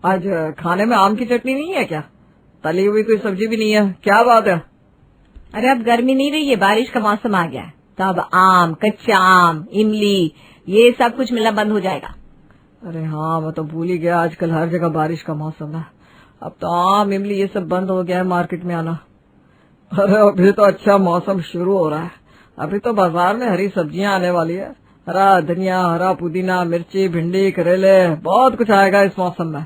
आज खाने में आम की चटनी नहीं है क्या? तली हुई कोई सब्जी भी नहीं है, क्या बात है? अरे अब गर्मी नहीं रही है, बारिश का मौसम आ गया है तो अब आम, कच्चा आम, इमली ये सब कुछ मिलना बंद हो जाएगा। अरे हाँ, मैं तो भूल ही गया, आजकल हर जगह बारिश का मौसम है। अब तो आम, इमली ये सब बंद हो गया है मार्केट में आना। अरे अभी तो अच्छा मौसम शुरू हो रहा है, अभी तो बाजार में हरी सब्जियां आने वाली है। हरा धनिया, हरा पुदीना, मिर्ची, भिंडी, करेले, बहुत कुछ आएगा इस मौसम में।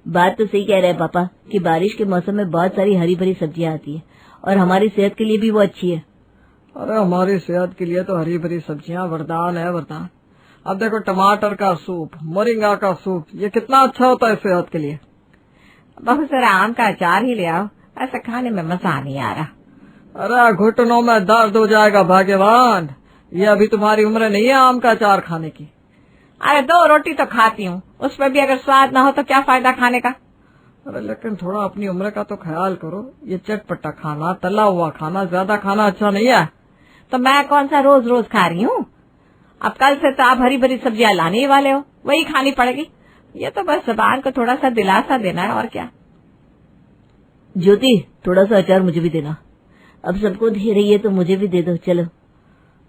बात तो सही कह रहे हैं पापा कि बारिश के मौसम में बहुत सारी हरी भरी सब्जियां आती है और हमारी सेहत के लिए भी वो अच्छी है। अरे हमारी सेहत के लिए तो हरी भरी सब्जियां वरदान है, वरदान। अब देखो, टमाटर का सूप, मोरिंगा का सूप, ये कितना अच्छा होता है सेहत के लिए। बहुत सारा आम का अचार ही ले आओ, ऐसा खाने में मजा नहीं आ रहा। अरे घुटनों में दर्द हो जाएगा भाग्यवान, ये अभी तुम्हारी उम्र नहीं है आम का अचार खाने की। अरे 2 रोटी तो खाती हूँ, उसमें भी अगर स्वाद ना हो तो क्या फायदा खाने का। अरे लेकिन थोड़ा अपनी उम्र का तो ख्याल करो, ये चटपटा खाना, तला हुआ खाना, ज्यादा खाना अच्छा नहीं है। तो मैं कौन सा रोज रोज खा रही हूँ? अब कल से तो आप हरी भरी सब्जियां लाने ही वाले हो, वही खानी पड़ेगी। ये तो बस जुबान को थोड़ा सा दिलासा देना है और क्या। ज्योति, थोड़ा सा अचार मुझे भी देना। अब सबको दे रही है तो मुझे भी दे दो, चलो।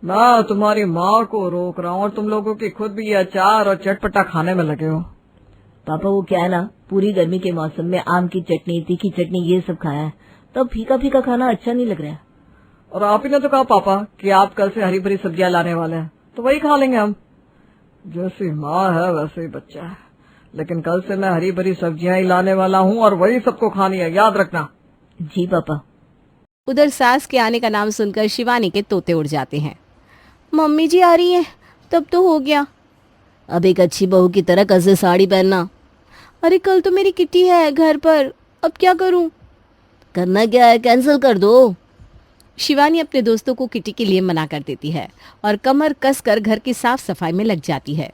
मैं तुम्हारी माँ को रोक रहा हूँ और तुम लोगों की खुद भी ये अचार और चटपटा खाने में लगे हो। पापा वो क्या है ना, पूरी गर्मी के मौसम में आम की चटनी, तीखी चटनी ये सब खाया है तो फीका फीका खाना अच्छा नहीं लग रहा है। और आप ही ने तो कहा पापा कि आप कल से हरी भरी सब्जियां लाने वाले हैं, तो वही खा लेंगे हम। जैसी माँ है वैसे ही बच्चा है, लेकिन कल से मैं हरी भरी सब्जियां ही लाने वाला हूँ और वही सबको खानी है, याद रखना। जी पापा। उधर सास के आने का नाम सुनकर शिवानी के तोते उड़ जाते हैं। मम्मी जी आ रही हैं, तब तो हो गया। अब एक अच्छी बहू की तरह कसे साड़ी पहनना। अरे कल तो मेरी किट्टी है घर पर, अब क्या करूं? करना क्या है, कैंसिल कर दो। शिवानी अपने दोस्तों को किटी के लिए मना कर देती है और कमर कसकर घर की साफ सफाई में लग जाती है।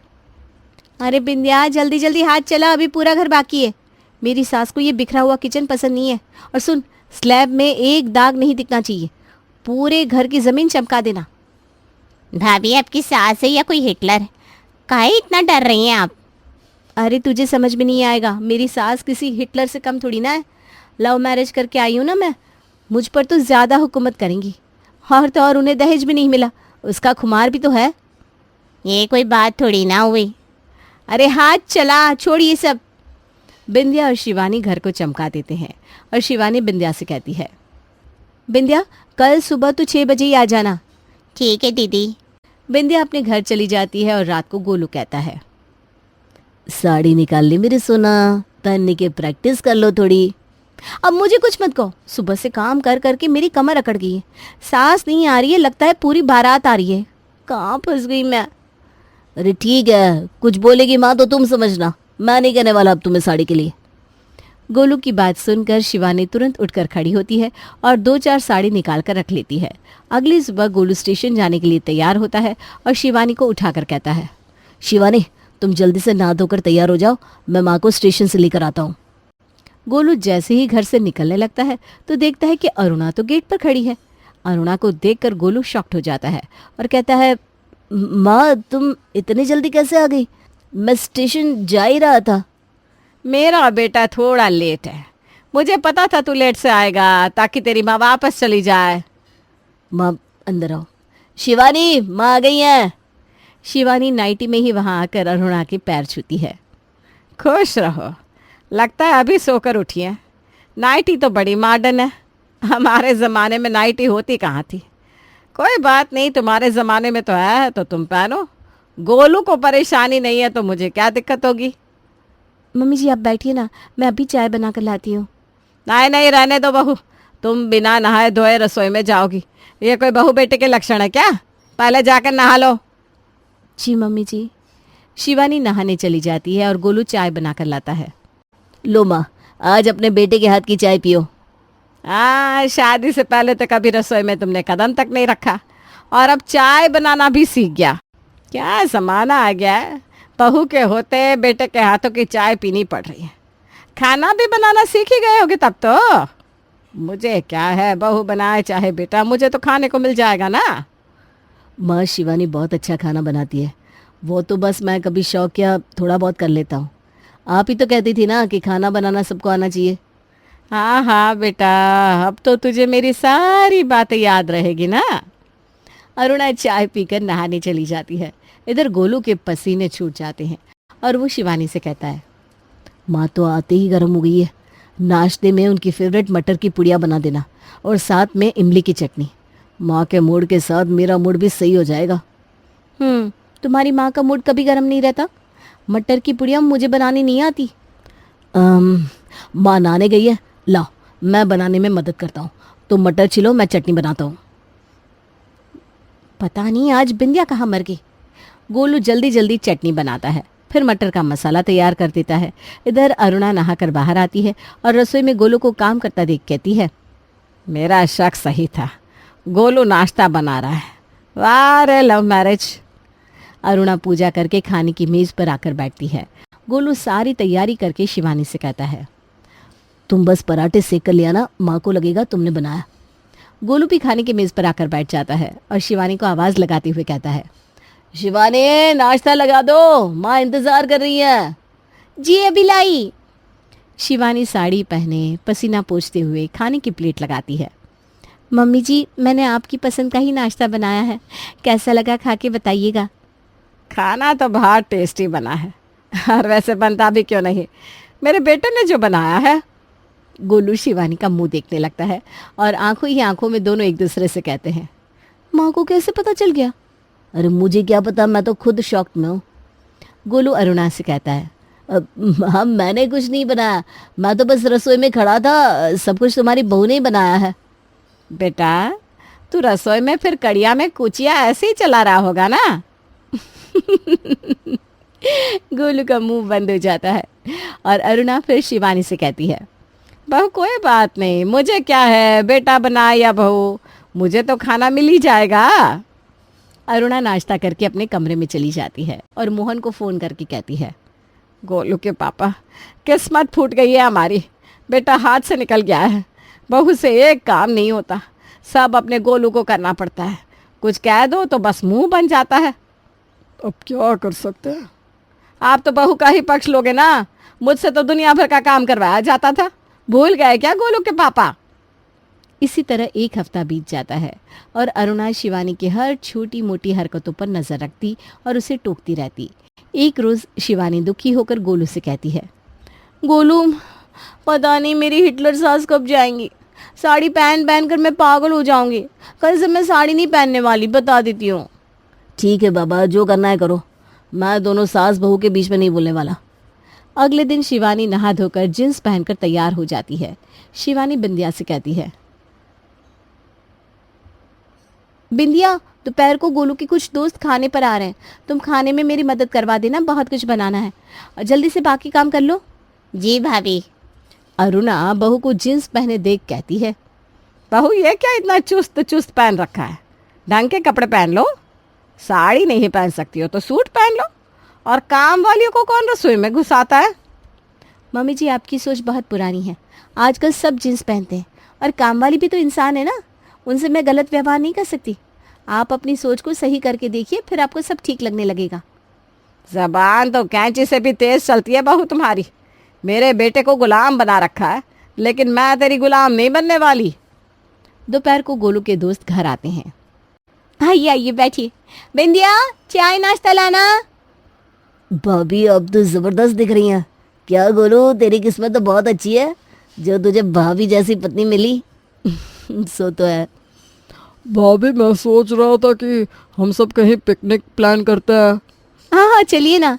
अरे बिंदिया, जल्दी जल्दी हाथ चला, अभी पूरा घर बाकी है। मेरी सास को ये बिखरा हुआ किचन पसंद नहीं है। और सुन, स्लैब में एक दाग नहीं दिखना चाहिए, पूरे घर की जमीन चमका देना। भाभी, आपकी सास है या कोई हिटलर? काहे इतना डर रही हैं आप? अरे तुझे समझ में नहीं आएगा, मेरी सास किसी हिटलर से कम थोड़ी ना है। लव मैरिज करके आई हूँ ना मैं, मुझ पर तो ज़्यादा हुकूमत करेंगी। और तो और उन्हें दहेज भी नहीं मिला, उसका खुमार भी तो है। ये कोई बात थोड़ी ना हुई। अरे हाथ चला, छोड़ ये सब। बिंदिया और शिवानी घर को चमका देते हैं और शिवानी बिंदिया से कहती है, बिंदिया कल सुबह तो 6 बजे ही आ जाना। ठीक है दीदी। बिंदिया अपने घर चली जाती है और रात को गोलू कहता है, साड़ी निकाल ली मेरे सोना, पहनने की प्रैक्टिस कर लो थोड़ी। अब मुझे कुछ मत कहो, सुबह से काम कर करके मेरी कमर अकड़ गई है। सास नहीं आ रही है, लगता है पूरी बारात आ रही है। कहाँ फंस गई मैं। अरे ठीक है, कुछ बोलेगी माँ तो तुम समझना, मैं नहीं कहने वाला अब तुम्हें साड़ी के लिए। गोलू की बात सुनकर शिवानी तुरंत उठकर खड़ी होती है और 2-4 साड़ी निकाल कर रख लेती है। अगली सुबह गोलू स्टेशन जाने के लिए तैयार होता है और शिवानी को उठाकर कहता है, शिवानी तुम जल्दी से नहा धोकर तैयार हो जाओ, मैं माँ को स्टेशन से लेकर आता हूँ। गोलू जैसे ही घर से निकलने लगता है तो देखता है कि अरुणा तो गेट पर खड़ी है। अरुणा को देखकर गोलू शॉक्ड हो जाता है और कहता है, माँ तुम इतनी जल्दी कैसे आ गई? मैं स्टेशन जा ही रहा था। मेरा बेटा थोड़ा लेट है, मुझे पता था तू लेट से आएगा ताकि तेरी माँ वापस चली जाए। माँ अंदर आओ। शिवानी, माँ आ गई है। शिवानी नाइटी में ही वहां आकर अरुणा के पैर छूती है। खुश रहो, लगता है अभी सोकर उठी है। नाइटी तो बड़ी मॉडर्न है, हमारे ज़माने में नाइटी होती कहाँ थी। कोई बात नहीं, तुम्हारे ज़माने में तो है तो तुम पहनो। गोलू को परेशानी नहीं है तो मुझे क्या दिक्कत होगी। मम्मी जी आप बैठिए ना, मैं अभी चाय बना कर लाती हूँ। नहीं नहीं, रहने दो बहू, तुम बिना नहाए धोए रसोई में जाओगी, ये कोई बहू बेटे के लक्षण है क्या? पहले जाकर नहा लो। जी मम्मी जी। शिवानी नहाने चली जाती है और गोलू चाय बना कर लाता है। लो माँ, आज अपने बेटे के हाथ की चाय पियो। शादी से पहले तो कभी रसोई में तुमने कदम तक नहीं रखा और अब चाय बनाना भी सीख गया। क्या ज़माना आ गया है, बहू के होते बेटे के हाथों की चाय पीनी पड़ रही है। खाना भी बनाना सीख ही गए होगे तब तो। मुझे क्या है, बहू बनाए चाहे बेटा, मुझे तो खाने को मिल जाएगा ना। माँ शिवानी बहुत अच्छा खाना बनाती है, वो तो बस मैं कभी शौक या थोड़ा बहुत कर लेता हूँ। आप ही तो कहती थी ना कि खाना बनाना सबको आना चाहिए। हाँ हाँ बेटा, अब तो तुझे मेरी सारी बातें याद रहेगी ना। अरुणा चाय पीकर नहाने चली जाती है। इधर गोलू के पसीने छूट जाते हैं और वो शिवानी से कहता है, माँ तो आते ही गर्म हो गई है। नाश्ते में उनकी फेवरेट मटर की पुड़िया बना देना और साथ में इमली की चटनी। माँ के मूड के साथ मेरा मूड भी सही हो जाएगा। तुम्हारी माँ का मूड कभी गर्म नहीं रहता। मटर की पुड़िया मुझे बनानी नहीं आती। माँ नहाने गई है, लाओ मैं बनाने में मदद करता हूँ। तुम मटर छिलो, मैं चटनी बनाता हूँ। पता नहीं आज बिंदिया कहाँ मर गई। गोलू जल्दी जल्दी चटनी बनाता है, फिर मटर का मसाला तैयार कर देता है। इधर अरुणा नहाकर बाहर आती है और रसोई में गोलू को काम करता देख कहती है, मेरा शक सही था, गोलू नाश्ता बना रहा है। वाह रे लव मैरिज। अरुणा पूजा करके खाने की मेज पर आकर बैठती है। गोलू सारी तैयारी करके शिवानी से कहता है, तुम बस पराठे सेक कर ले आना, माँ को लगेगा तुमने बनाया। गोलू भी खाने की मेज पर आकर बैठ जाता है और शिवानी को आवाज लगाते हुए कहता है, शिवानी नाश्ता लगा दो, माँ इंतजार कर रही है। जी अभी लाई। शिवानी साड़ी पहने पसीना पोंछते हुए खाने की प्लेट लगाती है। मम्मी जी, मैंने आपकी पसंद का ही नाश्ता बनाया है, कैसा लगा खा के बताइएगा। खाना तो बहुत टेस्टी बना है, और वैसे बनता भी क्यों नहीं, मेरे बेटे ने जो बनाया है। गोलू शिवानी का मुंह देखने लगता है और आंखों ही आंखों में दोनों एक दूसरे से कहते हैं, माँ को कैसे पता चल गया? अरे मुझे क्या पता, मैं तो खुद शॉक में हूँ। गोलू अरुणा से कहता है, हाँ मैंने कुछ नहीं बनाया, मैं तो बस रसोई में खड़ा था, सब कुछ तुम्हारी बहू ने ही बनाया है। बेटा तू रसोई में फिर कड़िया में कुचिया ऐसे ही चला रहा होगा ना। गोलू का मुंह बंद हो जाता है और अरुणा फिर शिवानी से कहती है, बहू कोई बात नहीं, मुझे क्या है, बेटा बनाए या बहू, मुझे तो खाना मिल ही जाएगा। अरुणा नाश्ता करके अपने कमरे में चली जाती है और मोहन को फ़ोन करके कहती है, गोलू के पापा, किस्मत फूट गई है हमारी, बेटा हाथ से निकल गया है, बहू से एक काम नहीं होता, सब अपने गोलू को करना पड़ता है, कुछ कह दो तो बस मुंह बन जाता है। अब क्या कर सकते हैं, आप तो बहू का ही पक्ष लोगे ना, मुझसे तो दुनिया भर का काम करवाया जाता था, भूल गए क्या गोलू के पापा। इसी तरह एक हफ्ता बीत जाता है और अरुणा शिवानी की हर छोटी मोटी हरकतों पर नजर रखती और उसे टोकती रहती। एक रोज शिवानी दुखी होकर गोलू से कहती है, गोलू पता नहीं मेरी हिटलर सास कब जाएंगी, साड़ी पहन पहन कर मैं पागल हो जाऊंगी, कल से मैं साड़ी नहीं पहनने वाली, बता देती हूँ। ठीक है बाबा, जो करना है करो, मैं दोनों सास बहू के बीच में नहीं बोलने वाला। अगले दिन शिवानी नहा धोकर जींस पहनकर तैयार हो जाती है। शिवानी बिंदिया से कहती है, बिंदिया दोपहर को गोलू के कुछ दोस्त खाने पर आ रहे हैं, तुम खाने में मेरी मदद करवा देना, बहुत कुछ बनाना है, और जल्दी से बाकी काम कर लो। जी भाभी। अरुणा बहू को जींस पहने देख कहती है, बहू ये क्या इतना चुस्त चुस्त पहन रखा है, ढंग के कपड़े पहन लो, साड़ी नहीं पहन सकती हो तो सूट पहन लो, और काम वालियों को कौन रसोई में घुसाता है। मम्मी जी आपकी सोच बहुत पुरानी है, आजकल सब जींस पहनते हैं, और काम वाली भी तो इंसान है ना, उनसे मैं गलत व्यवहार नहीं कर सकती। आप अपनी सोच को सही करके देखिए, फिर आपको सब ठीक लगने लगेगा। जबान तो कैंची से भी तेज चलती है बहू तुम्हारी, मेरे बेटे को गुलाम बना रखा है, लेकिन मैं तेरी गुलाम नहीं बनने वाली। दोपहर को गोलू के दोस्त घर आते हैं। आइए आइए बैठिए, बिंदिया चाय नाश्ता लाना। भाभी अब तो जबरदस्त दिख रही हैं। क्या गोलू तेरी किस्मत तो बहुत अच्छी है, जो तुझे भाभी जैसी पत्नी मिली। सो तो है भाभी, मैं सोच रहा था कि हम सब कहीं पिकनिक प्लान करते हैं। हाँ हाँ चलिए ना।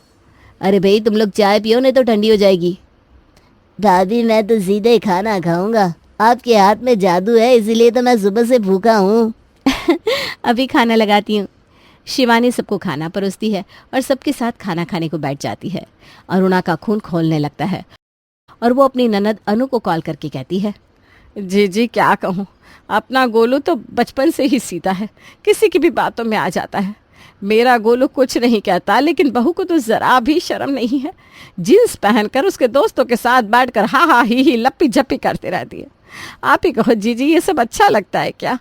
अरे भाई तुम लोग चाय पियो, नहीं तो ठंडी हो जाएगी। भाभी मैं तो सीधे खाना खाऊंगा, आपके हाथ में जादू है, इसीलिए तो मैं सुबह से भूखा हूँ। अभी खाना लगाती हूँ। शिवानी सबको खाना परोसती है और सबके साथ खाना खाने को बैठ जाती है। अरुणा का खून खौलने लगता है और वो अपनी ननद अनु को कॉल करके कहती है, जी क्या कहूँ, अपना गोलू तो बचपन से ही सीधा है, किसी की भी बातों में आ जाता है। मेरा गोलू कुछ नहीं कहता, लेकिन बहू को तो जरा भी शर्म नहीं है, जींस पहनकर उसके दोस्तों के साथ बैठकर हा हा ही लप्पी झप्पी करते रहती है। आप ही कहो जीजी, ये सब अच्छा लगता है क्या?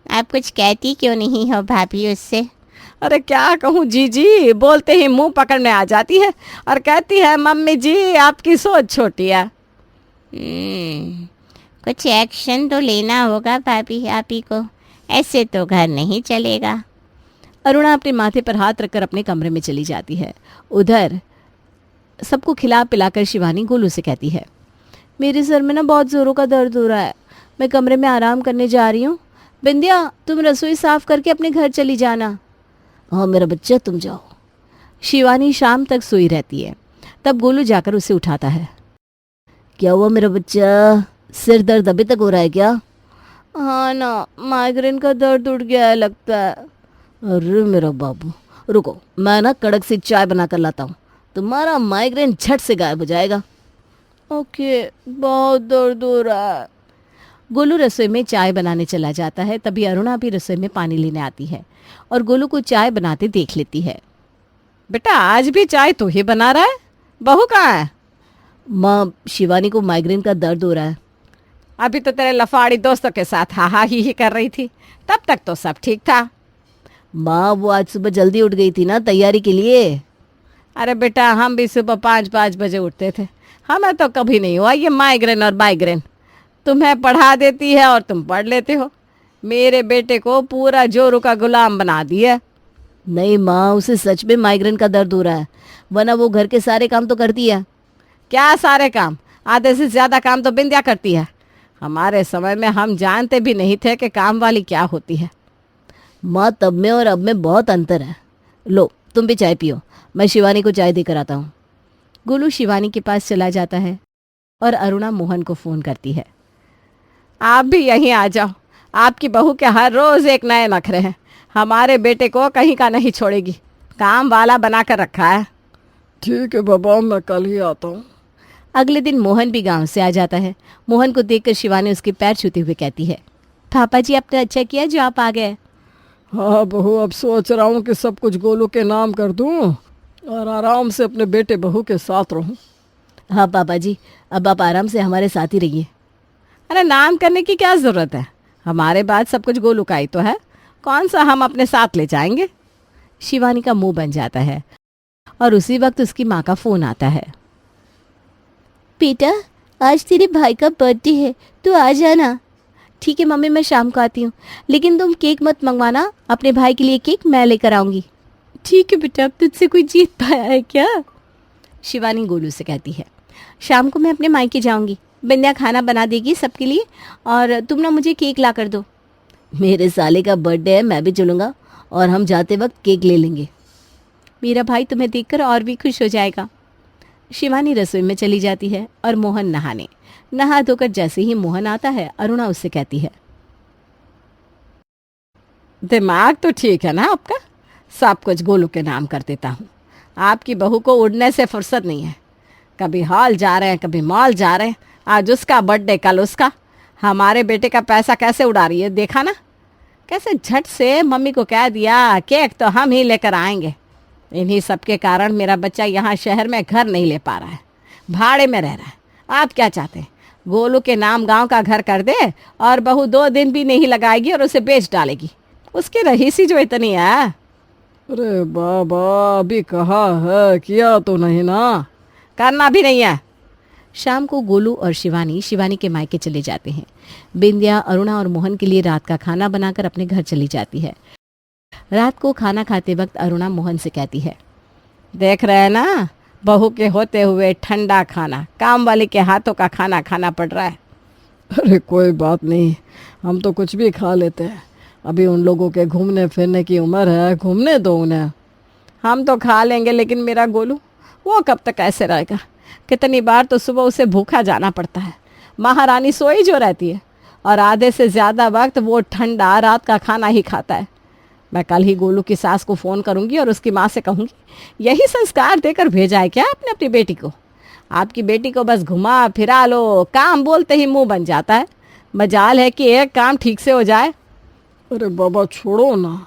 आप कुछ कहती क्यों नहीं हो भाभी उससे? अरे क्या कहूँ जीजी, बोलते ही मुंह पकड़ने आ जाती है और कहती है मम्मी जी आपकी सोच छोटी है। कुछ एक्शन तो लेना होगा भाभी आप ही को, ऐसे तो घर नहीं चलेगा। अरुणा अपने माथे पर हाथ रखकर अपने कमरे में चली जाती है। उधर सबको खिला पिलाकर शिवानी गोलू से कहती है, मेरे सर में ना बहुत ज़ोरों का दर्द हो रहा है, मैं कमरे में आराम करने जा रही हूँ। बिंदिया तुम रसोई साफ करके अपने घर चली जाना। हाँ मेरा बच्चा तुम जाओ। शिवानी शाम तक सोई रहती है। तब गोलू जाकर उसे उठाता है। क्या हुआ मेरा बच्चा, सिर दर्द अभी तक हो रहा है क्या? हाँ ना, माइग्रेन का दर्द उठ गया है लगता है। अरे मेरा बाबू रुको, मैं ना कड़क सी चाय बना कर लाता हूँ, तुम्हारा माइग्रेन झट से गायब हो जाएगा। ओके, बहुत दर्द हो रहा है। गोलू रसोई में चाय बनाने चला जाता है। तभी अरुणा भी रसोई में पानी लेने आती है और गोलू को चाय बनाते देख लेती है। बेटा आज भी चाय तू ही बना रहा है, बहू कहाँ है? माँ, शिवानी को माइग्रेन का दर्द हो रहा है। अभी तो तेरे लफाड़ी दोस्तों के साथ हा हा ही कर रही थी, तब तक तो सब ठीक था। माँ वो आज सुबह जल्दी उठ गई थी ना तैयारी के लिए। अरे बेटा हम भी सुबह 5-5 बजे उठते थे, हमें तो कभी नहीं हुआ ये माइग्रेन और माइग्रेन। तुम्हें पढ़ा देती है और तुम पढ़ लेते हो। मेरे बेटे को पूरा जोरू का गुलाम बना दिया। नहीं माँ, उसे सच में माइग्रेन का दर्द हो रहा है, वरना वो घर के सारे काम तो करती है। क्या सारे काम? आधे से ज़्यादा काम तो बिंदिया करती है। हमारे समय में हम जानते भी नहीं थे कि काम वाली क्या होती है। माँ तब में और अब में बहुत अंतर है। लो तुम भी चाय पियो, मैं शिवानी को चाय देकर आता हूँ। गोलू शिवानी के पास चला जाता है और अरुणा मोहन को फ़ोन करती है। आप भी यहीं आ जाओ, आपकी बहू के हर रोज़ एक नए नखरे हैं। हमारे बेटे को कहीं का नहीं छोड़ेगी, काम वाला बना कर रखा है। ठीक है बाबा, मैं कल ही आता हूँ। अगले दिन मोहन भी गांव से आ जाता है। मोहन को देखकर शिवानी उसके पैर छूते हुए कहती है, पापा जी आपने अच्छा किया जो आप आ गए। हाँ बहू, अब सोच रहा हूँ कि सब कुछ गोलू के नाम कर दूँ और आराम से अपने बेटे बहू के साथ रहूँ। हाँ पापा जी, अब आप आराम से हमारे साथ ही रहिए। अरे नाम करने की क्या ज़रूरत है, हमारे बाद सब कुछ गोलू का ही तो है, कौन सा हम अपने साथ ले जाएंगे। शिवानी का मुंह बन जाता है और उसी वक्त उसकी माँ का फ़ोन आता है। बेटा आज तेरे भाई का बर्थडे है, तू आ जाना। ठीक है मम्मी, मैं शाम को आती हूँ, लेकिन तुम केक मत मंगवाना, अपने भाई के लिए केक मैं लेकर आऊँगी। ठीक है बेटा, अब तुझसे कोई जीत पाया है क्या? शिवानी गोलू से कहती है। शाम को मैं अपने मायके जाऊँगी, बिंदिया खाना बना देगी सबके लिए और तुम ना मुझे केक ला कर दो। मेरे साले का बर्थडे है, मैं भी चलूँगा और हम जाते वक्त केक ले लेंगे। मेरा भाई तुम्हें देखकर और भी खुश हो जाएगा। शिवानी रसोई में चली जाती है और मोहन नहाने। नहा धोकर जैसे ही मोहन आता है, अरुणा उससे कहती है, दिमाग तो ठीक है ना आपका, सब कुछ गोलू के नाम कर देता हूँ। आपकी बहू को उड़ने से फुर्सत नहीं है, कभी हॉल जा रहे हैं कभी मॉल जा रहे हैं, आज उसका बर्थडे कल उसका। हमारे बेटे का पैसा कैसे उड़ा रही है, देखा ना कैसे झट से मम्मी को कह दिया केक तो हम ही लेकर आएंगे। इन्हीं सब के कारण मेरा बच्चा यहाँ शहर में घर नहीं ले पा रहा है, भाड़े में रह रहा है। आप क्या चाहते हैं, गोलू के नाम गांव का घर कर दे और बहू 2 दिन भी नहीं लगाएगी और उसे बेच डालेगी, उसकी रहीसी जो इतनी है। अरे बाबा, अभी कहा है, किया तो नहीं ना। करना भी नहीं है। शाम को गोलू और शिवानी के मायके चले जाते हैं। बिंदिया अरुणा और मोहन के लिए रात का खाना बनाकर अपने घर चली जाती है। रात को खाना खाते वक्त अरुणा मोहन से कहती है, देख रहे हैं ना, बहू के होते हुए ठंडा खाना काम वाले के हाथों का खाना खाना पड़ रहा है। अरे कोई बात नहीं, हम तो कुछ भी खा लेते हैं, अभी उन लोगों के घूमने फिरने की उम्र है, घूमने दो उन्हें। हम तो खा लेंगे लेकिन मेरा गोलू, वो कब तक ऐसे रहेगा। कितनी बार तो सुबह उसे भूखा जाना पड़ता है, महारानी सोई जो रहती है और आधे से ज़्यादा वक्त वो ठंडा रात का खाना ही खाता है। मैं कल ही गोलू की सास को फ़ोन करूंगी और उसकी माँ से कहूंगी, यही संस्कार देकर भेजा है क्या आपने अपनी बेटी को। आपकी बेटी को बस घुमा फिरा लो, काम बोलते ही मुंह बन जाता है। मजाल है कि एक काम ठीक से हो जाए। अरे बाबा छोड़ो ना,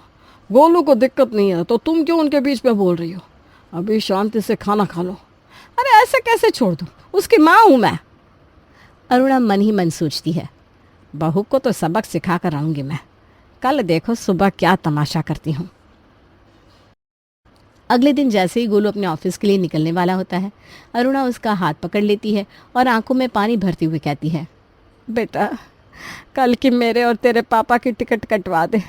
गोलू को दिक्कत नहीं है तो तुम क्यों उनके बीच में बोल रही हो, अभी शांति से खाना खा लो। अरे ऐसे कैसे छोड़ दूँ, उसकी माँ हूँ मैं। अरुणा मन ही मन सोचती है, बहू को तो सबक सिखा कर आऊँगी मैं, कल देखो सुबह क्या तमाशा करती हूँ। अगले दिन जैसे ही गोलू अपने ऑफिस के लिए निकलने वाला होता है, अरुणा उसका हाथ पकड़ लेती है और आंखों में पानी भरते हुए कहती है, बेटा कल की मेरे और तेरे पापा की टिकट कटवा दे।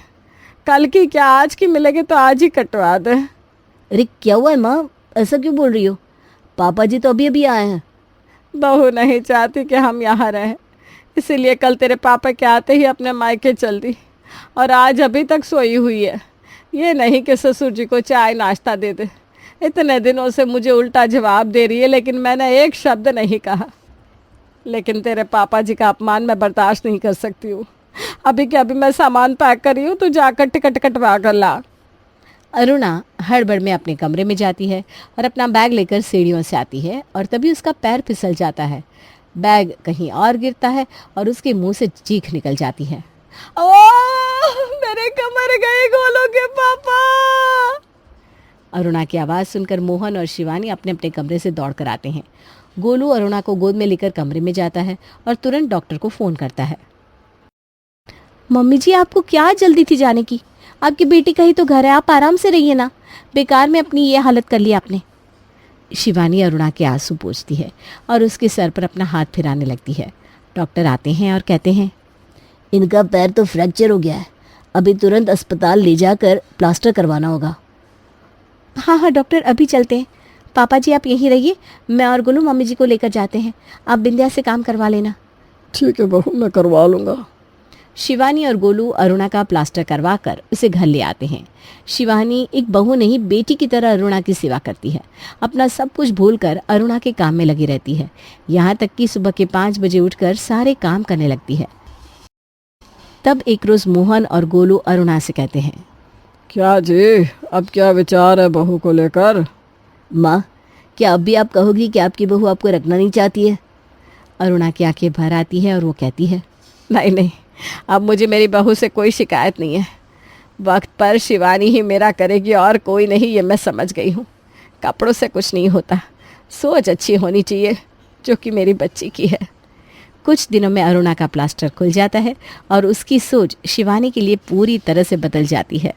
कल की क्या, आज की मिलेगी तो आज ही कटवा दे। अरे क्या हुआ है माँ, ऐसा क्यों बोल रही हो? पापा जी तो अभी अभी आए हैं। बहू नहीं चाहती कि हम यहाँ रहें, इसीलिए कल तेरे पापा के आते ही अपने मायके चल दी और आज अभी तक सोई हुई है। ये नहीं कि ससुर जी को चाय नाश्ता दे दे। इतने दिनों से मुझे उल्टा जवाब दे रही है, लेकिन मैंने एक शब्द नहीं कहा। लेकिन तेरे पापा जी का अपमान मैं बर्दाश्त नहीं कर सकती हूँ। अभी के अभी मैं सामान पैक कर रही हूँ, तो जाकर टिकट कटवा कर ला। अरुणा हड़बड़ में अपने कमरे में जाती है और अपना बैग लेकर सीढ़ियों से आती है और तभी उसका पैर फिसल जाता है। बैग कहीं और गिरता है और उसके मुंह से चीख निकल जाती है। मेरे कमर गए गोलू के पापा। अरुणा की आवाज़ सुनकर मोहन और शिवानी अपने अपने कमरे से दौड़ कर आते हैं। गोलू अरुणा को गोद में लेकर कमरे में जाता है और तुरंत डॉक्टर को फ़ोन करता है। मम्मी जी, आपको क्या जल्दी थी जाने की? आपकी बेटी का ही तो घर है, आप आराम से रहिए ना। बेकार में अपनी ये हालत कर ली आपने। शिवानी अरुणा के आंसू पोंछती है और उसके सर पर अपना हाथ फिराने लगती है। डॉक्टर आते हैं और कहते हैं, इनका पैर तो फ्रैक्चर हो गया है, अभी तुरंत अस्पताल ले जाकर प्लास्टर करवाना होगा। हाँ डॉक्टर, अभी चलते हैं। पापा जी आप यहीं रहिए, मैं और गोलू मम्मी जी को लेकर जाते हैं। आप बिंदिया से काम करवा लेना। ठीक है बहू, मैं करवा लूँगा। शिवानी और गोलू अरुणा का प्लास्टर करवा कर उसे घर ले आते हैं। शिवानी एक बहू नहीं बेटी की तरह अरुणा की सेवा करती है। अपना सब कुछ भूलकर अरुणा के काम में लगी रहती है, यहाँ तक कि सुबह के 5 बजे उठकर सारे काम करने लगती है। तब एक रोज मोहन और गोलू अरुणा से कहते हैं, क्या जी, अब क्या विचार है बहू को लेकर? माँ, क्या अब भी आप कहोगी कि आपकी बहू आपको रखना नहीं चाहती है? अरुणा की आंखें भर आती है और वो कहती है, नहीं, अब मुझे मेरी बहू से कोई शिकायत नहीं है। वक्त पर शिवानी ही मेरा करेगी और कोई नहीं, ये मैं समझ गई हूँ। कपड़ों से कुछ नहीं होता, सोच अच्छी होनी चाहिए, जो कि मेरी बच्ची की है। कुछ दिनों में अरुणा का प्लास्टर खुल जाता है और उसकी सोच शिवानी के लिए पूरी तरह से बदल जाती है।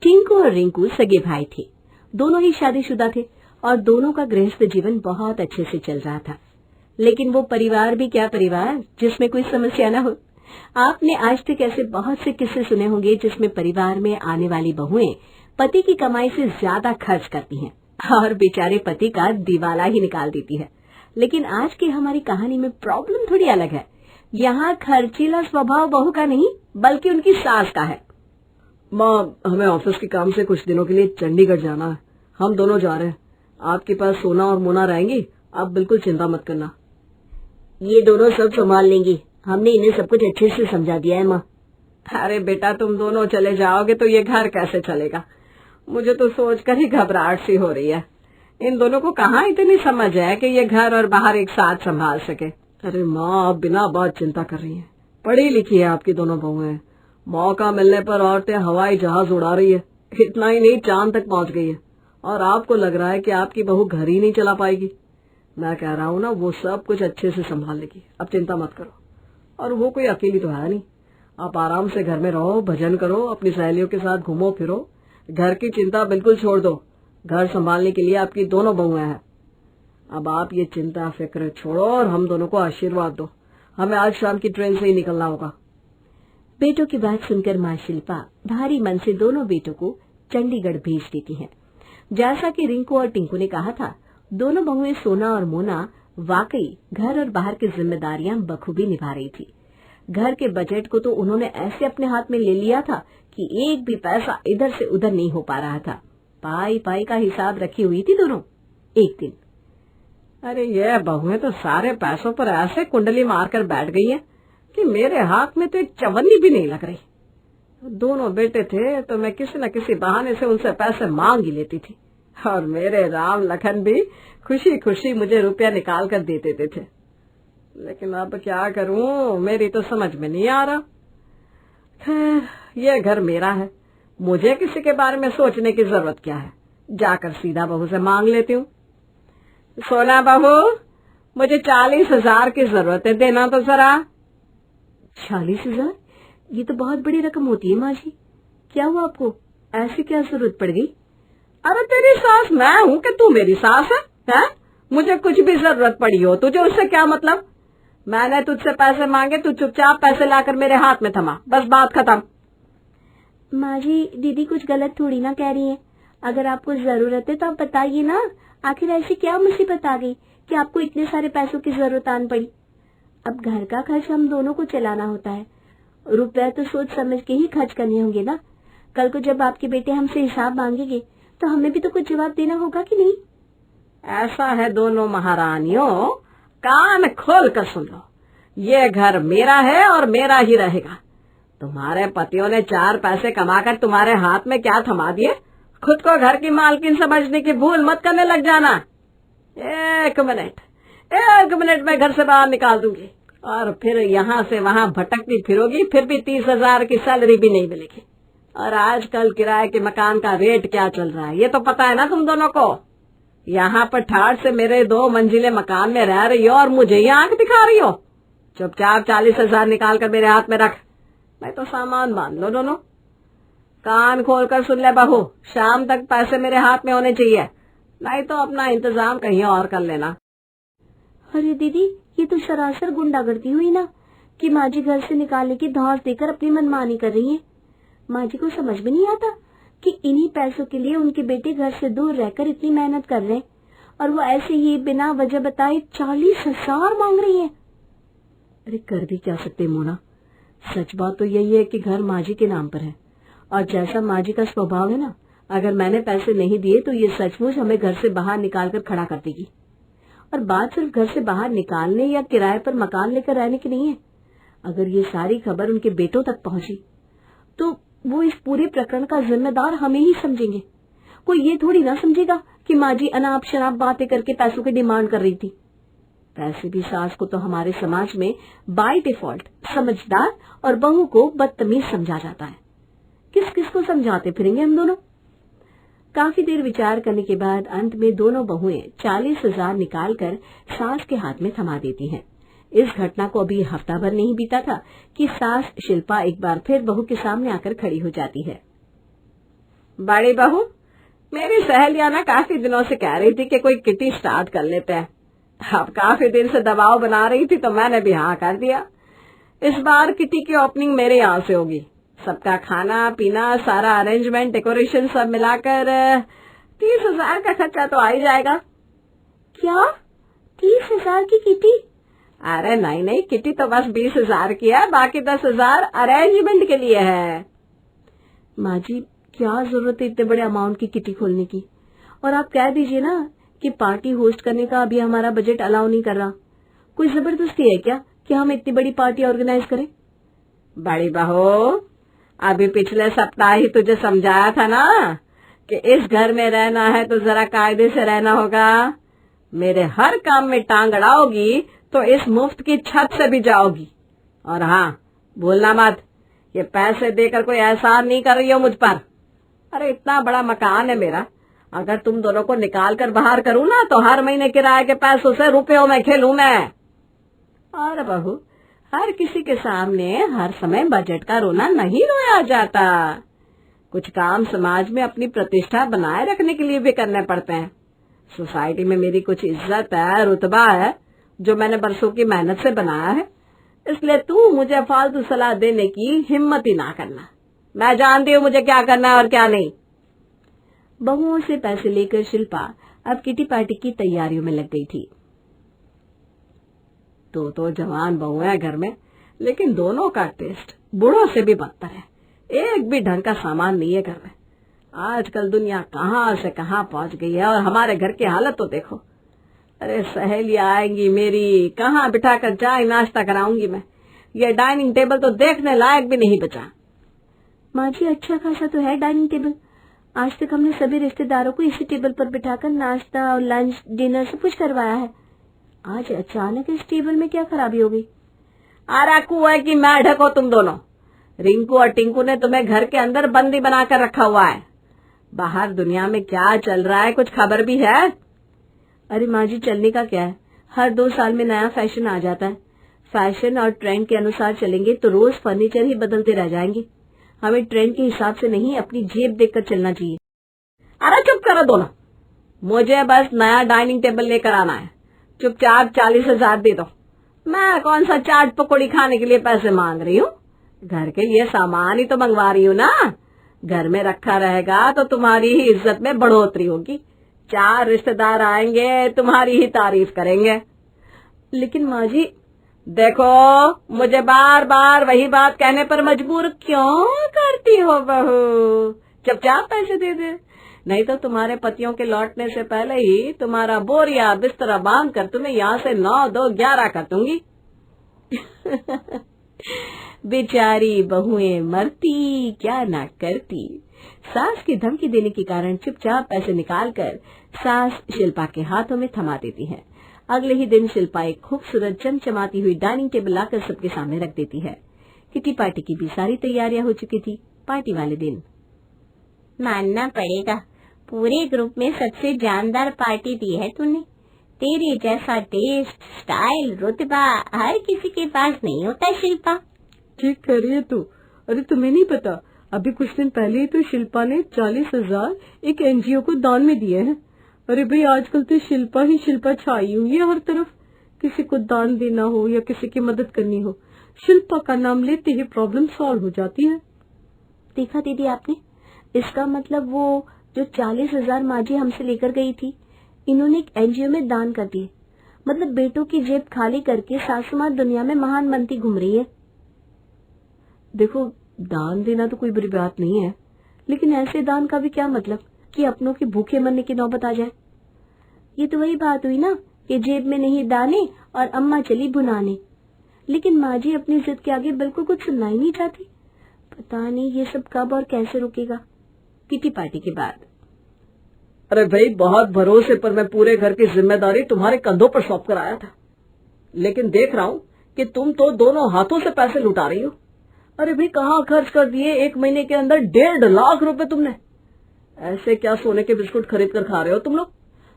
टिंकू और रिंकू सगे भाई थे। दोनों ही शादीशुदा थे और दोनों का गृहस्थ जीवन बहुत अच्छे से चल रहा था। लेकिन वो परिवार भी क्या परिवार, जिसमें कोई समस्या न हो। आपने आज तक ऐसे बहुत से किस्से सुने होंगे जिसमें परिवार में आने वाली बहुएं पति की कमाई से ज्यादा खर्च करती हैं और बेचारे पति का दिवाला ही निकाल देती है। लेकिन आज की हमारी कहानी में प्रॉब्लम थोड़ी अलग है। यहाँ खर्चीला स्वभाव बहू का नहीं बल्कि उनकी सास का है। माँ, हमें ऑफिस के काम से कुछ दिनों के लिए चंडीगढ़ जाना है। हम दोनों जा रहे हैं। आपके पास सोना और मोना रहेंगी, आप बिल्कुल चिंता मत करना। ये दोनों सब संभाल लेंगी, हमने इन्हें सब कुछ अच्छे से समझा दिया है माँ। अरे बेटा, तुम दोनों चले जाओगे तो ये घर कैसे चलेगा? मुझे तो सोचकर ही घबराहट सी हो रही है। इन दोनों को कहाँ इतनी समझ है कि ये घर और बाहर एक साथ संभाल सके। अरे माँ, आप बिना बात चिंता कर रही हैं। पढ़ी लिखी है आपकी दोनों बहुएं। मौका मिलने पर औरतें हवाई जहाज उड़ा रही है। इतना ही नहीं, चांद तक पहुंच गई है। और आपको लग रहा है कि आपकी बहू घर ही नहीं चला पाएगी। मैं कह रहा हूँ ना, वो सब कुछ अच्छे से संभाल लेगी, अब चिंता मत करो। और वो कोई अकेली तो है नहीं। आप आराम से घर में रहो, भजन करो, अपनी सहेलियों के साथ घूमो फिरो। घर की चिंता बिल्कुल छोड़ दो। घर संभालने के लिए आपकी दोनों बहुएं हैं। अब आप ये चिंता फिक्र छोड़ो और हम दोनों को आशीर्वाद दो। हमें आज शाम की ट्रेन से ही निकलना होगा। बेटों की बात सुनकर माँ शिल्पा भारी मन से दोनों बेटों को चंडीगढ़ भेज देती हैं। जैसा कि रिंकू और टिंकू ने कहा था, दोनों बहुएं सोना और मोना वाकई घर और बाहर की जिम्मेदारियां बखूबी निभा रही थी। घर के बजट को तो उन्होंने ऐसे अपने हाथ में ले लिया था कि एक भी पैसा इधर से उधर नहीं हो पा रहा था। पाई पाई का हिसाब रखी हुई थी दोनों। एक दिन, अरे ये बहुएं तो सारे पैसों पर ऐसे कुंडली मारकर बैठ गई है कि मेरे हाथ में तो एक चवन्नी भी नहीं लग रही। दोनों बेटे थे तो मैं किसी न किसी बहाने से उनसे पैसे मांग ही लेती थी और मेरे राम लखन भी खुशी खुशी मुझे रुपया निकाल कर दे देते थे। लेकिन अब क्या करूं, मेरी तो समझ में नहीं आ रहा। खैर, यह घर मेरा है, मुझे किसी के बारे में सोचने की जरूरत क्या है। जाकर सीधा बहू से मांग लेती हूँ। सोना बहू, मुझे 40,000 की जरूरत है, देना तो जरा। 40,000? ये तो बहुत बड़ी रकम होती है माँ जी। क्या हुआ आपको, ऐसी क्या जरूरत पड़ गई? अरे तेरी सास मैं हूँ कि तू मेरी सास है? मुझे कुछ भी जरूरत पड़ी हो तुझे उससे क्या मतलब? मैंने तुझसे पैसे मांगे, तू चुपचाप पैसे लाकर मेरे हाथ में थमा, बस बात खत्म। माँ जी, दीदी कुछ गलत थोड़ी ना कह रही है। अगर आपको जरूरत है तो आप बताइए ना, आखिर ऐसी क्या मुसीबत आ गई कि आपको इतने सारे पैसों की जरूरत आन पड़ी? अब घर का खर्च हम दोनों को चलाना होता है, रुपया तो सोच समझ के ही खर्च करने होंगे ना। कल को जब आपके बेटे हमसे हिसाब मांगेंगे तो हमें भी तो कुछ जवाब देना होगा कि नहीं? ऐसा है दोनों महारानियों, कान खोल कर सुन लो, ये घर मेरा है और मेरा ही रहेगा। तुम्हारे पतियों ने 4 पैसे कमाकर तुम्हारे हाथ में क्या थमा दिए? खुद को घर की मालकिन समझने की भूल मत करने लग जाना। 1 मिनट में घर से बाहर निकाल दूंगी और फिर यहाँ से वहाँ भटकती फिरोगी, फिर भी 30,000 की सैलरी भी नहीं मिलेगी। और आजकल किराए के मकान का रेट क्या चल रहा है ये तो पता है ना तुम दोनों को। यहाँ पर ठाठ से मेरे 2 मंजिले मकान में रह रही हो और मुझे ही आंख दिखा रही हो। चुपचाप 40,000 निकाल कर मेरे हाथ में रख, मैं तो सामान बांध लो दोनों। कान खोलकर सुन ले बहू, शाम तक पैसे मेरे हाथ में होने चाहिए, नहीं तो अपना इंतजाम कहीं और कर लेना। अरे दीदी, ये तो सरासर गुंडागर्दी हुई ना कि माँ जी घर से निकालने की धौंस देकर अपनी मनमानी कर रही है। माँ जी को समझ में नहीं आता कि इन्हीं पैसों के लिए उनके बेटे घर से दूर रहकर इतनी मेहनत कर रहे हैं और वो ऐसे ही बिना वजह बताए 40,000 मांग रही है। अरे कर भी क्या सकते मोना, सच बात तो यही है कि घर माँ जी के नाम पर है और जैसा माँ जी का स्वभाव है ना, अगर मैंने पैसे नहीं दिए तो ये सचमुच हमें घर से बाहर निकाल कर खड़ा कर देगी। और बात सिर्फ घर से बाहर निकालने या किराए पर मकान लेकर रहने की नहीं है। अगर ये सारी खबर उनके बेटों तक पहुंची तो वो इस पूरे प्रकरण का जिम्मेदार हमें ही समझेंगे। कोई ये थोड़ी ना समझेगा कि माँ जी अनाप शनाप बातें करके पैसों की डिमांड कर रही थी। वैसे भी सास को तो हमारे समाज में बाय डिफॉल्ट समझदार और बहू को बदतमीज समझा जाता है। किस किस को समझाते फिरेंगे हम दोनों। काफी देर विचार करने के बाद अंत में दोनों बहुएं 40,000 निकालकर सास के हाथ में थमा देती हैं। इस घटना को अभी हफ्ता भर नहीं बीता था कि सास शिल्पा एक बार फिर बहू के सामने आकर खड़ी हो जाती है। बड़ी बहू, मेरी सहेलियां ना काफी दिनों से कह रही थी कि कोई किटी स्टार्ट कर लेते हैं। अब काफी दिन से दबाव बना रही थी तो मैंने भी हाँ कर दिया। इस बार किटी की ओपनिंग मेरे यहाँ से होगी। सबका खाना पीना, सारा अरेंजमेंट, डेकोरेशन सब मिलाकर 30,000 का खर्चा तो आ ही जाएगा। क्या 30,000 की किटी? अरे नहीं, किटी तो बस 20,000 की है, बाकी 10,000 अरेंजमेंट के लिए है। माँ जी, क्या जरूरत है इतने बड़े अमाउंट की किटी खोलने की? और आप कह दीजिए ना कि पार्टी होस्ट करने का अभी हमारा बजट अलाउ नहीं कर रहा। कोई जबरदस्ती है क्या कि हम इतनी बड़ी पार्टी ऑर्गेनाइज करें? बड़ी बहू, अभी पिछले सप्ताह ही तुझे समझाया था ना कि इस घर में रहना है तो जरा कायदे से रहना होगा। मेरे हर काम में टांग अड़ाओगी तो इस मुफ्त की छत से भी जाओगी। और हाँ, भूलना मत, ये पैसे देकर कोई एहसान नहीं कर रही हो मुझ पर। अरे इतना बड़ा मकान है मेरा, अगर तुम दोनों को निकाल कर बाहर करूँ ना तो हर महीने किराए के पैसों से रुपयों में खेलूं मैं। और बहू, हर किसी के सामने हर समय बजट का रोना नहीं रोया जाता। कुछ काम समाज में अपनी प्रतिष्ठा बनाए रखने के लिए भी करने पड़ते हैं। सोसाइटी में मेरी कुछ इज्जत है, रुतबा है जो मैंने बरसों की मेहनत से बनाया है, इसलिए तू मुझे फालतू सलाह देने की हिम्मत ही ना करना। मैं जानती हूँ मुझे क्या करना है और क्या नहीं। बहुओं से पैसे लेकर शिल्पा अब किटी पार्टी की तैयारियों में लग गई थी। तो जवान बहू है घर में, लेकिन दोनों का टेस्ट बूढ़ों से भी बदतर है। एक भी ढंग का सामान नहीं है घर में। आजकल दुनिया कहाँ से कहाँ पहुंच गई है और हमारे घर की हालत तो देखो। अरे सहेलियां आएंगी मेरी, कहाँ बिठा कर चाय नाश्ता कराऊंगी मैं। ये डाइनिंग टेबल तो देखने लायक भी नहीं बचा। माँ जी, अच्छा खासा तो है डाइनिंग टेबल। आज तक हमने सभी रिश्तेदारों को इसी टेबल पर बिठाकर नाश्ता और लंच डिनर सब कुछ करवाया है। आज अचानक इस टेबल में क्या खराबी हो गई? आराकू है कि मैं ढको तुम दोनों। रिंकू और टिंकू ने तुम्हें घर के अंदर बंदी बनाकर रखा हुआ है। बाहर दुनिया में क्या चल रहा है कुछ खबर भी है? अरे माँ जी, चलने का क्या है, हर 2 साल में नया फैशन आ जाता है। फैशन और ट्रेंड के अनुसार चलेंगे तो रोज फर्नीचर ही बदलते रह जाएंगे। हमें ट्रेंड के हिसाब से नहीं, अपनी जेब देखकर चलना चाहिए। अरे चुप करो दोनों, मुझे बस नया डाइनिंग टेबल लेकर आना है। चुपचाप 40,000 दे दो। मैं कौन सा चाट पकौड़ी खाने के लिए पैसे मांग रही हूँ, घर के लिए सामान ही तो मंगवा रही हूँ ना। घर में रखा रहेगा तो तुम्हारी ही इज्जत में बढ़ोतरी होगी। 4 रिश्तेदार आएंगे, तुम्हारी ही तारीफ करेंगे। लेकिन माँ जी, देखो मुझे बार बार वही बात कहने पर मजबूर क्यों करती हो बहू। चुपचाप पैसे दे दे, नहीं तो तुम्हारे पतियों के लौटने से पहले ही तुम्हारा बोरिया बिस्तरा बांध कर तुम्हें यहाँ से 9, 2, 11 कर दूंगी। बेचारी बहुएं मरती क्या ना करती। सास की धमकी देने के कारण चुपचाप पैसे निकालकर सास शिल्पा के हाथों में थमा देती है। अगले ही दिन शिल्पा एक खूबसूरत चमचमाती हुई डाइनिंग टेबल लाकर सबके सामने रख देती है। किटी पार्टी की भी सारी तैयारियां हो चुकी थी। पार्टी वाले दिन मानना पड़ेगा, पूरे ग्रुप में सबसे जानदार पार्टी दी है तूने। तेरे जैसा टेस्ट, स्टाइल, रुतबा हर किसी के पास नहीं होता शिल्पा। ठीक कह रही है तू। अरे तुम्हें नहीं पता, अभी कुछ दिन पहले ही तो शिल्पा ने 40,000 एक एनजीओ को दान में दिए हैं। अरे भाई, आजकल तो शिल्पा ही शिल्पा छाई हुई है हर तरफ। किसी को दान देना हो या किसी की मदद करनी हो, शिल्पा का नाम लेते ही प्रॉब्लम सॉल्व हो जाती है। देखा दीदी आपने, इसका मतलब वो जो 40,000 माँ जी हमसे लेकर गई थी, इन्होंने एक एनजीओ में दान कर दिए। मतलब बेटों की जेब खाली करके सासू माँ दुनिया में महान बनती घूम रही है। देखो, दान देना तो कोई बुरी बात नहीं है, लेकिन ऐसे दान का भी क्या मतलब कि अपनों के भूखे मरने की नौबत आ जाए। ये तो वही बात हुई ना कि जेब में नहीं दाने और अम्मा चली भुनाने। लेकिन माँ जी अपनी जिद के आगे बिल्कुल कुछ सुनना ही नहीं चाहती। पता नहीं ये सब कब और कैसे रुकेगा। किटी पार्टी के बाद अरे भाई, बहुत भरोसे पर मैं पूरे घर की जिम्मेदारी तुम्हारे कंधों पर सौंप कर आया था, लेकिन देख रहा हूँ कि तुम तो दोनों हाथों से पैसे लुटा रही हो। अरे भाई, कहाँ खर्च कर दिए 1 महीने के अंदर 1.5 लाख रुपए तुमने। ऐसे क्या सोने के बिस्कुट खरीद कर खा रहे हो तुम लोग,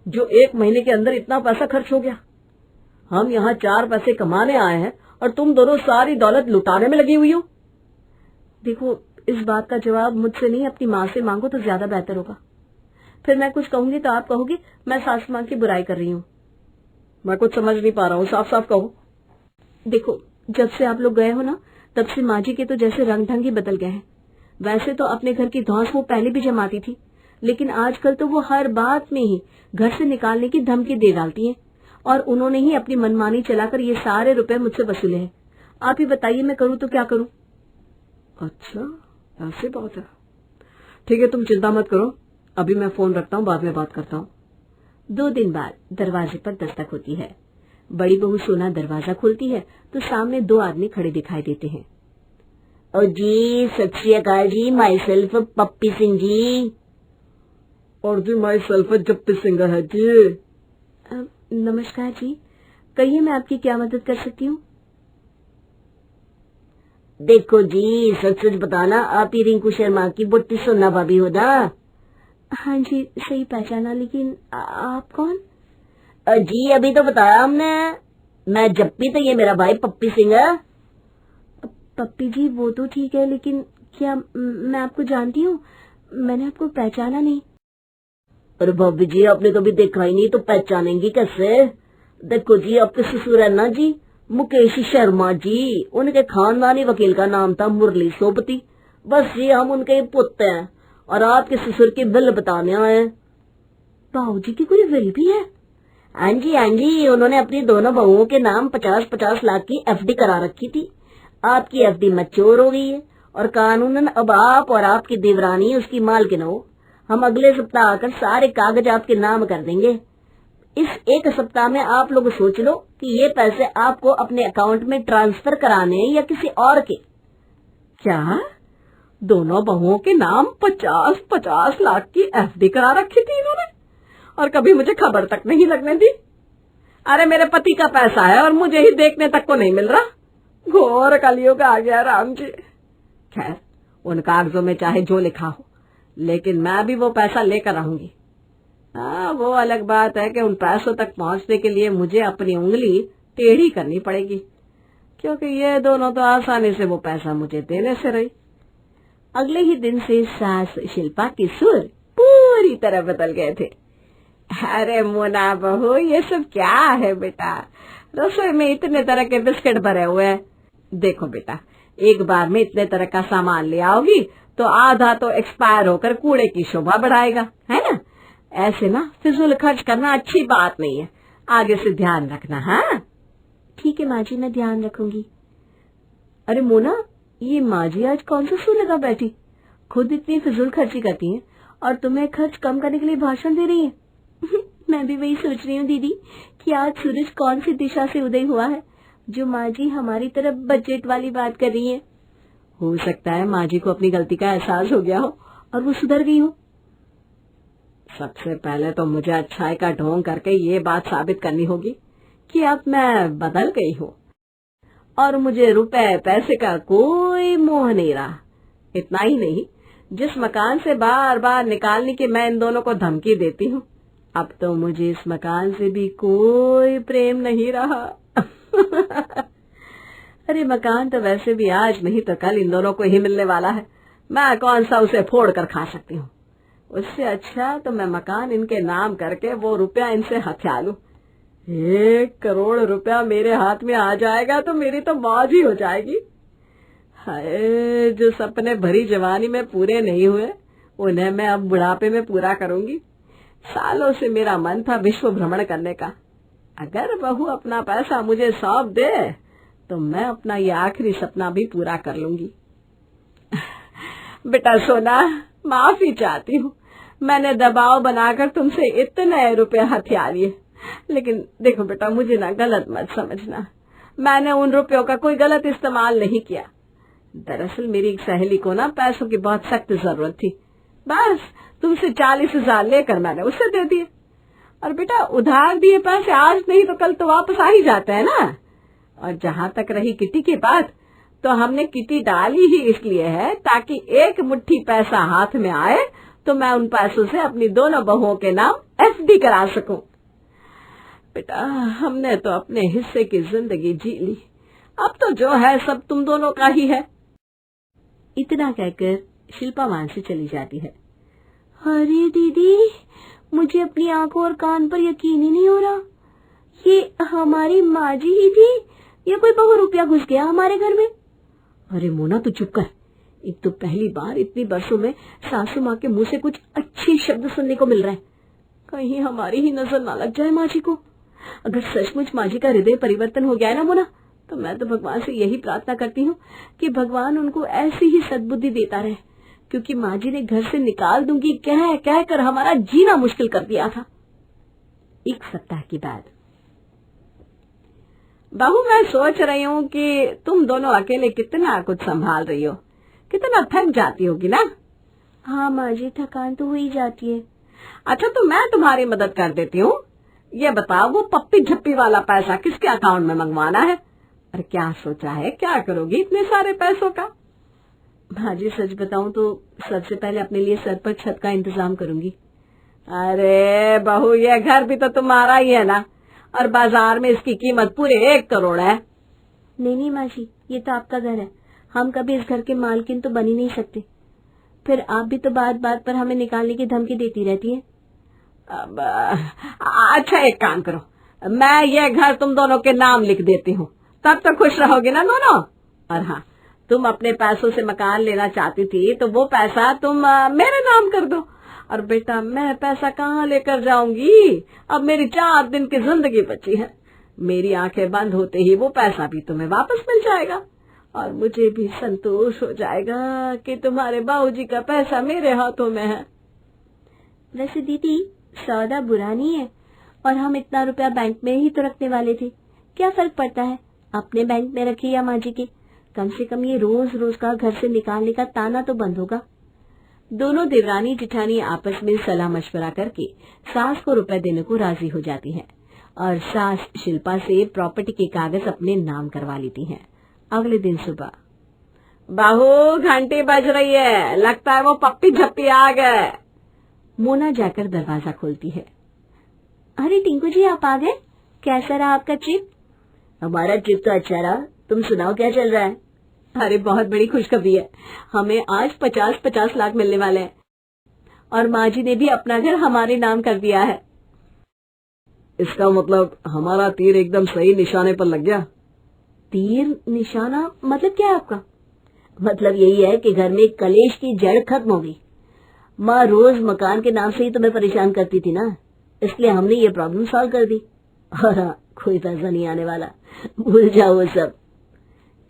जो 1 महीने के अंदर इतना पैसा खर्च हो गया। हम यहाँ 4 पैसे कमाने आए हैं और तुम दोनों सारी दौलत लुटाने में लगी हुई हो। देखो, इस बात का जवाब मुझसे नहीं अपनी माँ से मांगो तो ज्यादा बेहतर होगा। फिर मैं कुछ कहूंगी तो आप कहोगे मैं सासू माँ की बुराई कर रही हूँ। मैं कुछ समझ नहीं पा रहा हूँ, साफ साफ कहो। देखो, जब से आप लोग गए हो ना, तब से माँ जी के तो जैसे रंग ढंग ही बदल गए हैं। वैसे तो अपने घर की धौंस वो पहले भी जमाती थी, लेकिन आजकल तो वो हर बात में ही घर से निकालने की धमकी दे डालती हैं। और उन्होंने ही अपनी मनमानी चलाकर ये सारे रुपए मुझसे वसूले हैं। आप ही बताइए मैं करूँ तो क्या करूँ। अच्छा, ऐसी बात है। ठीक है, तुम चिंता मत करो, अभी मैं फोन रखता हूँ, बाद में बात करता हूँ। 2 दिन बाद दरवाजे पर दस्तक होती है। बड़ी बहू सोना दरवाजा खोलती है तो सामने 2 आदमी खड़े दिखाई देते हैं। और जी, सत श्री अकाल जी, माई सेल्फ पप्पी सिंह जी। और जी, माई सेल्फ जप्पी सिंह है जी। नमस्कार जी, कहिए मैं आपकी क्या मदद कर सकती हूँ। देखो जी, सच सच बताना, आप ही रिंकू शर्मा की बुट्टी सोना भाभी हो ना। हाँ जी, सही पहचाना, लेकिन आप कौन। जी, अभी तो बताया हमने, मैं जप्पी, तो ये मेरा भाई पप्पी सिंह है। पप्पी जी वो तो ठीक है, लेकिन क्या मैं आपको जानती हूँ। मैंने आपको पहचाना नहीं। अरे भाभी जी, आपने कभी देखा ही नहीं तो पहचानेंगी कैसे। देखो जी, आपके ससुर है ना जी, मुकेश शर्मा जी, उनके खानदानी वकील का नाम था मुरली सोपति। बस जी, हम उनके पुत्र हैं और आपके ससुर की बिल बताने आए हैं। बाबू जी की कोई विल भी है। हाँ जी, हाँ जी, उन्होंने अपनी दोनों बहुओं के नाम 50-50 लाख की एफडी करा रखी थी। आपकी एफडी मैच्योर हो गई है और कानूनन अब आप और आपकी देवरानी उसकी मालकिन हो। हम अगले सप्ताह आकर सारे कागज आपके नाम कर देंगे। इस 1 सप्ताह में आप लोग सोच लो कि ये पैसे आपको अपने अकाउंट में ट्रांसफर कराने या किसी और के। क्या दोनों बहुओं के नाम 50-50 लाख की एफडी करा रखी थी इन्होंने, और कभी मुझे खबर तक नहीं लगने दी। अरे मेरे पति का पैसा है और मुझे ही देखने तक को नहीं मिल रहा। घोर कलयुग आ गया राम जी। खैर, उन कागजों में चाहे जो लिखा हो, लेकिन मैं भी वो पैसा लेकर आऊंगी। वो अलग बात है कि उन पैसों तक पहुंचने के लिए मुझे अपनी उंगली टेढ़ी करनी पड़ेगी, क्योंकि ये दोनों तो आसानी से वो पैसा मुझे देने से रही। अगले ही दिन से सास शिल्पा की सुर पूरे पूरी तरह बदल गए थे। अरे मोना बहू, ये सब क्या है बेटा? रसोई में इतने तरह के बिस्किट भरे हुए हैं। देखो बेटा, एक बार में इतने तरह का सामान ले आओगी तो आधा तो एक्सपायर होकर कूड़े की शोभा बढ़ाएगा, है ना? ऐसे ना फिजूल खर्च करना अच्छी बात नहीं है। आगे से ध्यान रखना। हाँ ठीक है माँ जी, मैं ध्यान रखूंगी। अरे मोना, ये माँ जी आज कौन सा सू लगा बैठी? खुद इतनी फिजूल खर्ची करती हैं और तुम्हें खर्च कम करने के लिए भाषण दे रही है। मैं भी वही सोच रही हूँ दीदी कि आज सूरज कौन सी दिशा से उदय हुआ है जो माँ जी हमारी तरफ बजट वाली बात कर रही है। हो सकता है माँ जी को अपनी गलती का एहसास हो गया हो और वो सुधर गई हो। सबसे पहले तो मुझे अच्छाई का ढोंग करके ये बात साबित करनी होगी कि अब मैं बदल गई हूँ और मुझे रुपए पैसे का कोई मोह नहीं रहा। इतना ही नहीं, जिस मकान से बार बार निकालने की मैं इन दोनों को धमकी देती हूँ, अब तो मुझे इस मकान से भी कोई प्रेम नहीं रहा। अरे मकान तो वैसे भी आज नहीं तो कल इन दोनों को ही मिलने वाला है। मैं कौन सा उसे फोड़ कर खा सकती हूँ? उससे अच्छा तो मैं मकान इनके नाम करके वो रुपया इनसे हथिया लूं। 1 करोड़ रुपया मेरे हाथ में आ जाएगा तो मेरी तो मौज ही हो जाएगी। हाय, जो सपने भरी जवानी में पूरे नहीं हुए उन्हें मैं अब बुढ़ापे में पूरा करूंगी। सालों से मेरा मन था विश्व भ्रमण करने का। अगर बहू अपना पैसा मुझे सौंप दे तो मैं अपना ये आखिरी सपना भी पूरा कर लूंगी। बेटा सोना, माफी चाहती हूँ, मैंने दबाव बनाकर तुमसे इतने रुपए हथिया लिए। लेकिन देखो बेटा, मुझे ना गलत मत समझना, मैंने उन रुपयों का कोई गलत इस्तेमाल नहीं किया। दरअसल मेरी एक सहेली को ना पैसों की बहुत सख्त जरूरत थी। बस तुमसे 40,000 लेकर मैंने उसे दे दिए। और बेटा, उधार दिए पैसे आज नहीं तो कल तो वापस आ ही जाते हैं ना। और जहाँ तक रही किटी की बात, तो हमने किटी डाली ही इसलिए है ताकि एक मुट्ठी पैसा हाथ में आए तो मैं उन पैसों से अपनी दोनों बहुओं के नाम एफडी करा सकूं। बेटा, हमने तो अपने हिस्से की जिंदगी जी ली, अब तो जो है सब तुम दोनों का ही है। इतना कहकर शिल्पा वहां से चली जाती है। अरे दीदी, मुझे अपनी आंखों और कान पर यकीन ही नहीं हो रहा। ये हमारी माँ जी ही थी या कोई बहु रुपया घुस गया हमारे घर में? अरे मोना, तू चुप कर। एक तो पहली बार इतनी बरसों में सासू माँ के मुंह से कुछ अच्छे शब्द सुनने को मिल रहे हैं। कहीं हमारी ही नजर ना लग जाए माँ जी को। अगर सचमुच माँ जी का हृदय परिवर्तन हो गया है ना मोना, तो मैं तो भगवान से यही प्रार्थना करती हूँ कि भगवान उनको ऐसी ही सद्बुद्धि देता रहे, क्योंकि माँ जी ने घर से निकाल दूंगी कह कह कर हमारा जीना मुश्किल कर दिया था। 1 सप्ताह के बाद, बहू, मैं सोच रही हूँ कि तुम दोनों अकेले कितना कुछ संभाल रही हो, कितना थक जाती होगी ना। हाँ माँ जी, थकान तो हो ही जाती है। अच्छा, तो मैं तुम्हारी मदद कर देती हूँ। ये बताओ, वो पप्पी झप्पी वाला पैसा किसके अकाउंट में मंगवाना है? और क्या सोचा है, क्या करोगी इतने सारे पैसों का? माँ जी, सच बताऊं तो सबसे पहले अपने लिए सर पर छत का इंतजाम करूंगी। अरे बहू, ये घर भी तो तुम्हारा ही है ना, और बाजार में इसकी कीमत पूरे 1 करोड़ है। नहीं माँ जी, ये तो आपका घर है, हम कभी इस घर के मालकिन तो बन ही नहीं सकते। फिर आप भी तो बात बात पर हमें निकालने की धमकी देती रहती है। अब अच्छा, एक काम करो, मैं ये घर तुम दोनों के नाम लिख देती हूँ, तब तो खुश रहोगे ना दोनों। और हाँ, तुम अपने पैसों से मकान लेना चाहती थी तो वो पैसा तुम मेरे नाम कर दो। और बेटा, मैं पैसा कहाँ लेकर जाऊंगी? अब मेरी 4 दिन की जिंदगी बची है। मेरी आंखें बंद होते ही वो पैसा भी तुम्हें वापस मिल जाएगा और मुझे भी संतोष हो जाएगा कि तुम्हारे बाबूजी का पैसा मेरे हाथों में है। वैसे दीदी, सौदा बुरा नहीं है और हम इतना रुपया बैंक में ही तो रखने वाले थे। क्या फर्क पड़ता है अपने बैंक में रखिए या माँ जी के? कम से कम ये रोज रोज का घर से निकालने का ताना तो बंद होगा। दोनों देवरानी जिठानी आपस में सलाह मशवरा करके सास को रुपए देने को राजी हो जाती हैं और सास शिल्पा से प्रॉपर्टी के कागज अपने नाम करवा लेती हैं। अगले दिन सुबह, बहू, घंटी बज रही है, लगता है वो पप्पी झप्पी आ गए। मोना जाकर दरवाजा खोलती है। अरे टिंकू जी, आप आ गए? कैसा रहा आपका ट्रिप? हमारा ट्रिप तो अच्छा रहा, तुम सुनाओ क्या चल रहा है? अरे बहुत बड़ी खुशखबरी है, हमें आज 50-50 लाख मिलने वाले हैं। और माँ जी ने भी अपना घर हमारे नाम कर दिया है। इसका मतलब हमारा तीर एकदम सही निशाने पर लग गया। तीर निशाना मतलब क्या है आपका? मतलब यही है कि घर में कलेश की जड़ खत्म हो गई। माँ रोज मकान के नाम से ही तुम्हें परेशान करती थी ना, इसलिए हमने ये प्रॉब्लम सॉल्व कर दी। और हाँ, कोई पैसा नहीं आने वाला, भूल जाओ वो सब।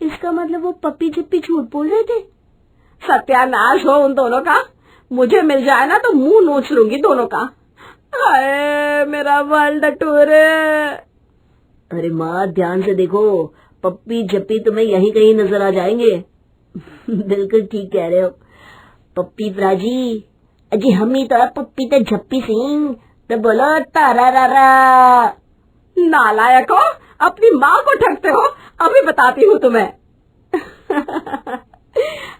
इसका मतलब वो पप्पी जिप्पी झूठ बोल रहे थे? सत्यानाश हो उन दोनों का, मुझे मिल जाए ना तो मुंह नोच लूंगी दोनों का। हाय मेरा वर्ल्ड टूर। अरे माँ ध्यान से देखो, पप्पी जप्पी तुम्हें यहीं कहीं नजर आ जाएंगे। बिल्कुल ठीक कह रहे हो। पप्पी प्राजी अजी हमी तो पप्पी तो झप्पी सिंह तो बोलो तारा रारा। नालायक हो, अपनी माँ को ठगते हो, अभी बताती हूँ तुम्हें।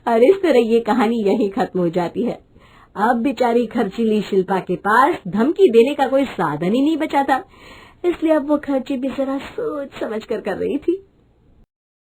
और इस तरह ये कहानी यहीं खत्म हो जाती है। अब बेचारी खर्चीली शिल्पा के पास धमकी देने का कोई साधन ही नहीं बचा था, इसलिए अब वो खर्ची भी जरा सोच समझ कर रही थी।